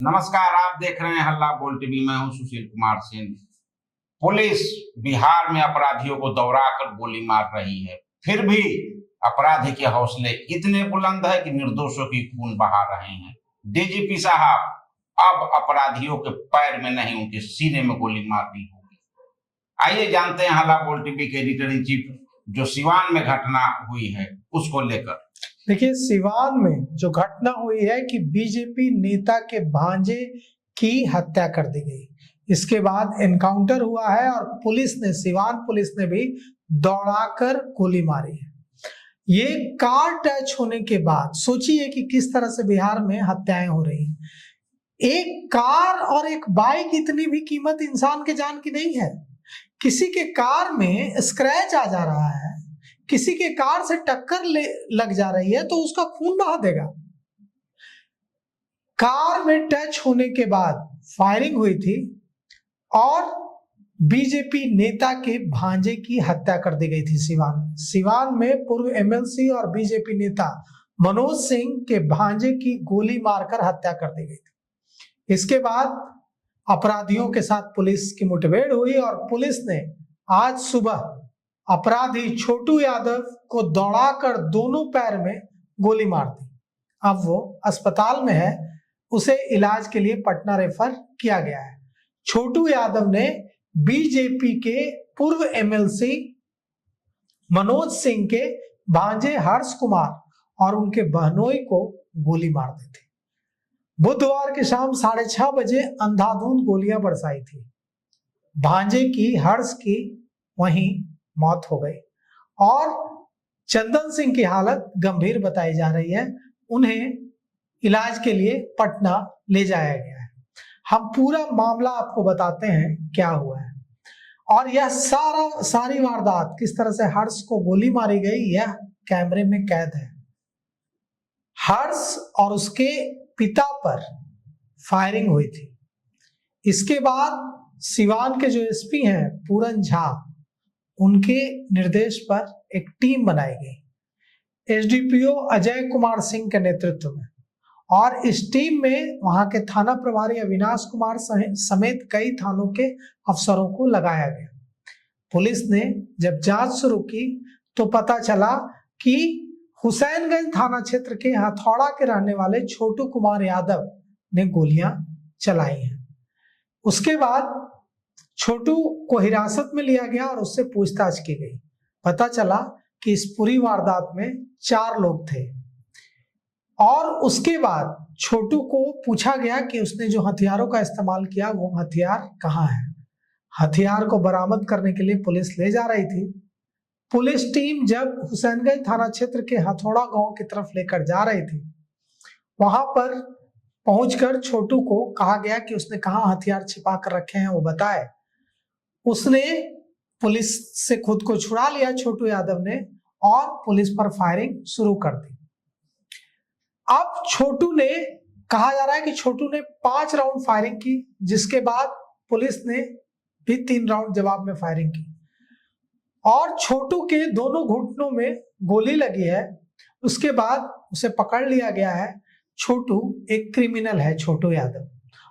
नमस्कार, आप देख रहे हैं हल्ला बोल टीवी। मैं हूं सुशील कुमार सिंह। पुलिस बिहार में अपराधियों को दौड़ाकर गोली मार रही है, फिर भी अपराधी के हौसले इतने बुलंद है कि निर्दोषों की खून बहा रहे हैं। डीजीपी साहब, अब अपराधियों के पैर में नहीं, उनके सीने में गोली मारनी होगी। आइए जानते हैं हल्ला बोल टीवी के एडिटर इन चीफ जो सिवान में घटना हुई है उसको लेकर। देखिए, सिवान में जो घटना हुई है कि बीजेपी नेता के भांजे की हत्या कर दी गई। इसके बाद एनकाउंटर हुआ है और सिवान पुलिस ने भी दौड़ाकर गोली मारी है। ये कार टच होने के बाद सोचिए कि किस तरह से बिहार में हत्याएं हो रही हैं। एक कार और एक बाइक, इतनी भी कीमत इंसान के जान की नहीं है। किसी के कार में स्क्रैच आ जा रहा है, किसी के कार से टक्कर लग जा रही है तो उसका खून बहा देगा। कार में टच होने के बाद फायरिंग हुई थी और बीजेपी नेता के भांजे की हत्या कर दी गई थी सिवान में पूर्व एमएलसी और बीजेपी नेता मनोज सिंह के भांजे की गोली मारकर हत्या कर दी गई थी। इसके बाद अपराधियों के साथ पुलिस की मुठभेड़ हुई और पुलिस ने आज सुबह अपराधी छोटू यादव को दौड़ाकर दोनों पैर में गोली मार दी। अब वो अस्पताल में है, उसे इलाज के लिए पटना रेफर किया गया है। छोटू यादव ने बीजेपी के पूर्व एमएलसी मनोज सिंह के भांजे हर्ष कुमार और उनके बहनोई को गोली मार दी थी। बुधवार की शाम 6:30 बजे अंधाधुंध गोलियां बरसाई थी। भांजे की, हर्ष की वहीं मौत हो गई और चंदन सिंह की हालत गंभीर बताई जा रही है। उन्हें इलाज के लिए पटना ले जाया गया है। हम पूरा मामला आपको बताते हैं क्या हुआ है और यह सारी वारदात किस तरह से हर्ष को गोली मारी गई, यह कैमरे में कैद है। हर्ष और उसके पिता पर फायरिंग हुई थी। इसके बाद सिवान के जो एसपी हैं पूरन झा, उनके निर्देश पर एक टीम बनाई गई एसडीपीओ अजय कुमार सिंह के नेतृत्व में, और इस टीम में वहां के थाना प्रभारी अविनाश कुमार समेत कई थानों के अफसरों को लगाया गया। पुलिस ने जब जांच शुरू की तो पता चला कि हुसैनगंज थाना क्षेत्र के हथौड़ा के रहने वाले छोटू कुमार यादव ने गोलियां चलाई हैं। उसके बाद छोटू को हिरासत में लिया गया और उससे पूछताछ की गई। पता चला कि इस पूरी वारदात में 4 लोग थे और उसके बाद छोटू को पूछा गया कि उसने जो हथियारों का इस्तेमाल किया वो हथियार कहाँ है। हथियार को बरामद करने के लिए पुलिस ले जा रही थी। पुलिस टीम जब हुसैनगंज थाना क्षेत्र के हथौड़ा गांव की तरफ लेकर जा रही थी, वहां पर पहुंचकर छोटू को कहा गया कि उसने कहाँ हथियार छिपा कर रखे हैं वो बताए। उसने पुलिस से खुद को छुड़ा लिया छोटू यादव ने और पुलिस पर फायरिंग शुरू कर दी। अब छोटू ने, कहा जा रहा है कि छोटू ने 5 राउंड फायरिंग की, जिसके बाद पुलिस ने भी 3 राउंड जवाब में फायरिंग की और छोटू के दोनों घुटनों में गोली लगी है। उसके बाद उसे पकड़ लिया गया है। छोटू एक क्रिमिनल है, छोटू यादव,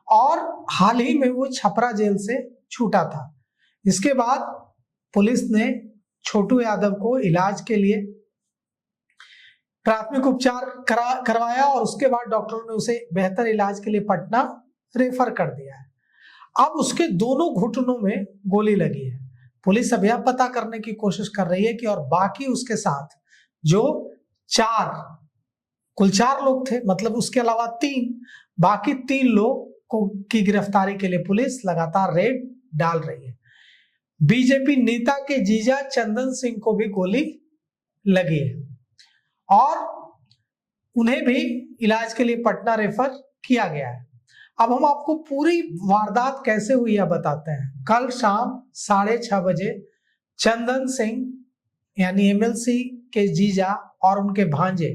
और हाल ही में वो छपरा जेल से छूटा था। इसके बाद पुलिस ने छोटू यादव को इलाज के लिए प्राथमिक उपचार करवाया और उसके बाद डॉक्टरों ने उसे बेहतर इलाज के लिए पटना रेफर कर दिया है। अब उसके दोनों घुटनों में गोली लगी है। पुलिस अब यह पता करने की कोशिश कर रही है कि और बाकी उसके साथ जो कुल 4 लोग थे, मतलब उसके अलावा 3 लोग की गिरफ्तारी के लिए पुलिस लगातार रेड डाल रही है। बीजेपी नेता के जीजा चंदन सिंह को भी गोली लगी है और उन्हें भी इलाज के लिए पटना रेफर किया गया है। अब हम आपको पूरी वारदात कैसे हुई है बताते हैं। कल शाम 6:30 बजे चंदन सिंह यानी एमएलसी के जीजा और उनके भांजे,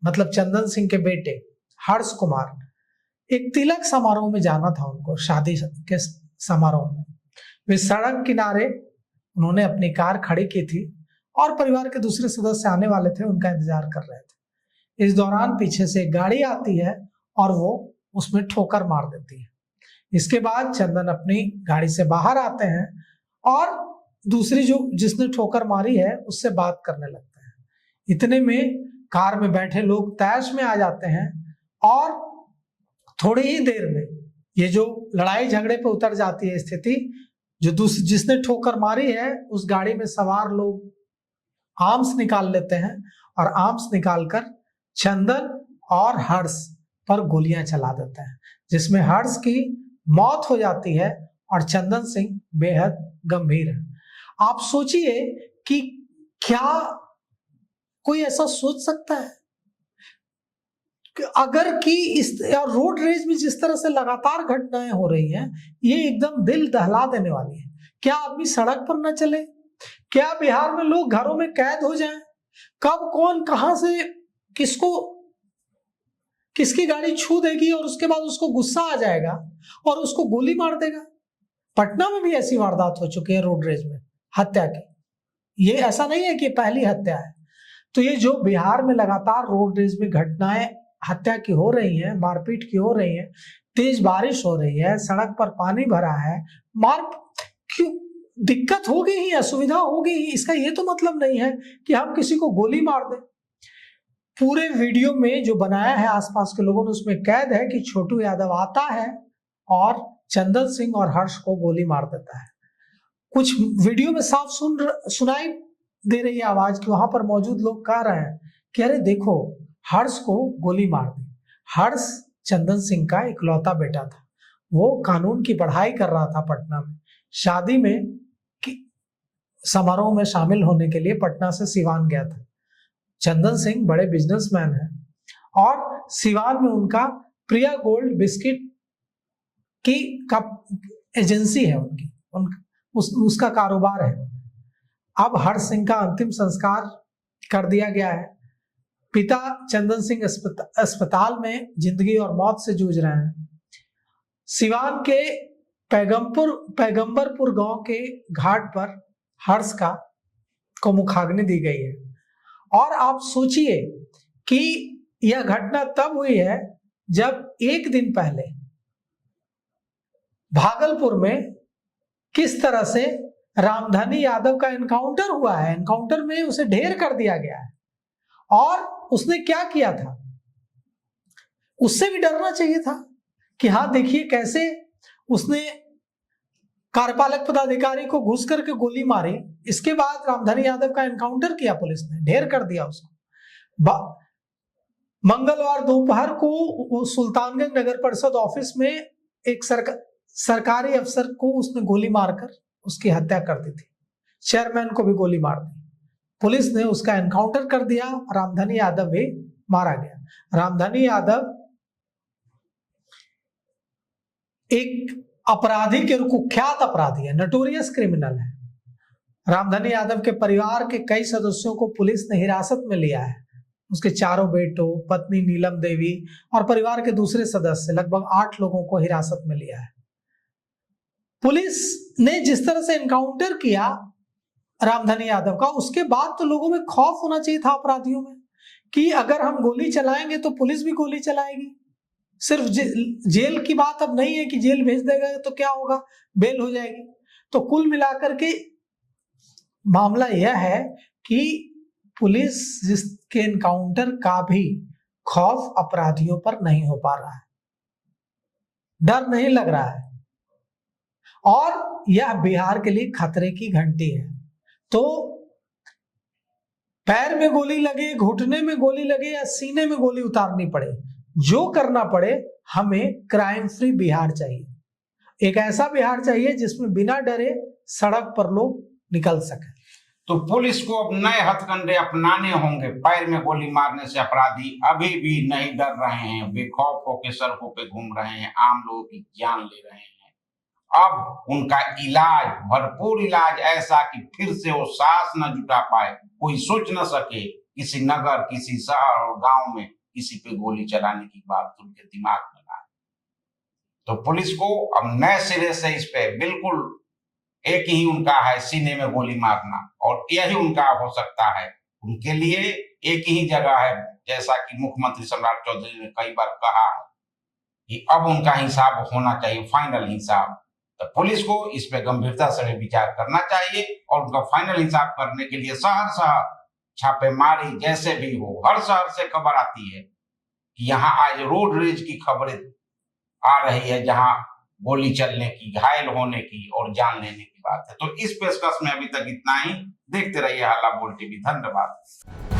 मतलब चंदन सिंह के बेटे हर्ष कुमार, एक तिलक समारोह में जाना था उनको, शादी के समारोह में। वे सड़क किनारे उन्होंने अपनी कार खड़ी की थी और परिवार के दूसरे सदस्य आने वाले थे, उनका इंतजार कर रहे थे। इस दौरान पीछे से गाड़ी आती है और वो उसमें ठोकर मार देती है। इसके बाद चंदन अपनी गाड़ी से बाहर आते हैं और दूसरी जो जिसने ठोकर मारी है उससे बात करने लगते हैं। इतने में कार में बैठे लोग तैश में आ जाते हैं और थोड़ी ही देर में ये जो लड़ाई झगड़े पे उतर जाती है स्थिति। जो जिसने ठोकर मारी है उस गाड़ी में सवार लोग आर्म्स निकाल लेते हैं और आर्म्स निकालकर चंदन और हर्ष पर गोलियां चला देते हैं, जिसमें हर्ष की मौत हो जाती है और चंदन सिंह बेहद गंभीर है। आप सोचिए कि क्या कोई ऐसा सोच सकता है कि अगर कि इस रोड रेज में जिस तरह से लगातार घटनाएं हो रही हैं, ये एकदम दिल दहला देने वाली है। क्या आदमी सड़क पर न चले? क्या बिहार में लोग घरों में कैद हो जाएं? कब कौन कहां से किसकी गाड़ी छू देगी और उसके बाद उसको गुस्सा आ जाएगा और उसको गोली मार देगा। पटना में भी ऐसी वारदात हो चुकी है रोड रेज में हत्या की। ये ऐसा नहीं है कि पहली हत्या है। तो ये जो बिहार में लगातार रोड रेज में घटनाएं हत्या की हो रही है, मारपीट की हो रही है, तेज बारिश हो रही है, सड़क पर पानी भरा है, क्यों दिक्कत हो गई ही, असुविधा हो गई ही, इसका ये तो मतलब नहीं है कि हम किसी को गोली मार दें। पूरे वीडियो में जो बनाया है आसपास के लोगों ने उसमें कैद है कि छोटू यादव आता है और चंदन सिंह और हर्ष को गोली मार देता है। कुछ वीडियो में साफ सुनाई दे रही है आवाज कि वहां पर मौजूद लोग कह रहे हैं कि अरे देखो हर्ष को गोली मार दी। हर्ष चंदन सिंह का इकलौता बेटा था। वो कानून की पढ़ाई कर रहा था पटना में, शादी में समारोह में शामिल होने के लिए पटना से सिवान गया था। चंदन सिंह बड़े बिजनेसमैन हैं और सिवान में उनका प्रिया गोल्ड बिस्किट की एजेंसी है उसका कारोबार है। अब हर्ष सिंह का अंतिम संस्कार कर दिया गया है। पिता चंदन सिंह अस्पताल में जिंदगी और मौत से जूझ रहे हैं। सिवान के पैगंबरपुर गांव के घाट पर हर्ष को मुखाग्नि दी गई है। और आप सोचिए कि यह घटना तब हुई है जब एक दिन पहले भागलपुर में किस तरह से रामधनी यादव का एनकाउंटर हुआ है। एनकाउंटर में उसे ढेर कर दिया गया है और उसने क्या किया था, उससे भी डरना चाहिए था कि हाँ देखिए कैसे उसने कार्यपालक पदाधिकारी को घुस करके गोली मारी। इसके बाद रामधनी यादव का एनकाउंटर किया, पुलिस ने ढेर कर दिया उसको। मंगलवार दोपहर को सुल्तानगंज नगर परिषद ऑफिस में एक सरकारी अफसर को उसने गोली मारकर उसकी हत्या कर दी थी। चेयरमैन को भी गोली मार दी। पुलिस ने उसका एनकाउंटर कर दिया। रामधनी यादव भी मारा गया। रामधनी यादव एक अपराधी के कुख्यात अपराधी है, नोटोरियस क्रिमिनल है। रामधनी यादव के परिवार के कई सदस्यों को पुलिस ने हिरासत में लिया है। उसके चारों बेटों, पत्नी नीलम देवी और परिवार के दूसरे सदस्य लगभग 8 लोगों को हिरासत में लिया है। पुलिस ने जिस तरह से एनकाउंटर किया रामधनी यादव का, उसके बाद तो लोगों में खौफ होना चाहिए था अपराधियों में कि अगर हम गोली चलाएंगे तो पुलिस भी गोली चलाएगी। सिर्फ जेल की बात अब नहीं है कि जेल भेज देगा तो क्या होगा, बेल हो जाएगी। तो कुल मिलाकर के मामला यह है कि पुलिस जिसके एनकाउंटर का भी खौफ अपराधियों पर नहीं हो पा रहा है, डर नहीं लग रहा है। और यह बिहार के लिए खतरे की घंटी है। तो पैर में गोली लगे, घुटने में गोली लगे या सीने में गोली उतारनी पड़े, जो करना पड़े, हमें क्राइम फ्री बिहार चाहिए। एक ऐसा बिहार चाहिए जिसमें बिना डरे सड़क पर लोग निकल सके। तो पुलिस को अब नए हथकंडे अपनाने होंगे। पैर में गोली मारने से अपराधी अभी भी नहीं डर रहे हैं, बेखौफ होकर सड़कों पे घूम रहे हैं, आम लोगों की जान ले रहे हैं। अब उनका इलाज, भरपूर इलाज ऐसा कि फिर से वो सांस न जुटा पाए, कोई सोच न सके किसी नगर, किसी शहर और गांव में किसी पे गोली चलाने की बात उनके दिमाग में ना आए। तो पुलिस को अब नए सिरे से इस पे बिल्कुल एक ही उनका है, सीने में गोली मारना, और यही उनका हो सकता है। उनके लिए एक ही जगह है, जैसा कि मुख्यमंत्री सम्राट चौधरी ने कई बार कहा है, कि अब उनका हिसाब होना चाहिए, फाइनल हिसाब। तो पुलिस को इस पे गंभीरता से विचार करना चाहिए और उनका फाइनल हिसाब करने के लिए शहर शहर छापेमारी जैसे भी हो, हर शहर से खबर आती है कि यहाँ आज रोड रेज की खबरें आ रही है, जहां गोली चलने की, घायल होने की और जान लेने की बात है। तो इस पेशकश में अभी तक इतना ही। देखते रहिए हाला बोल टीवी। धन्यवाद।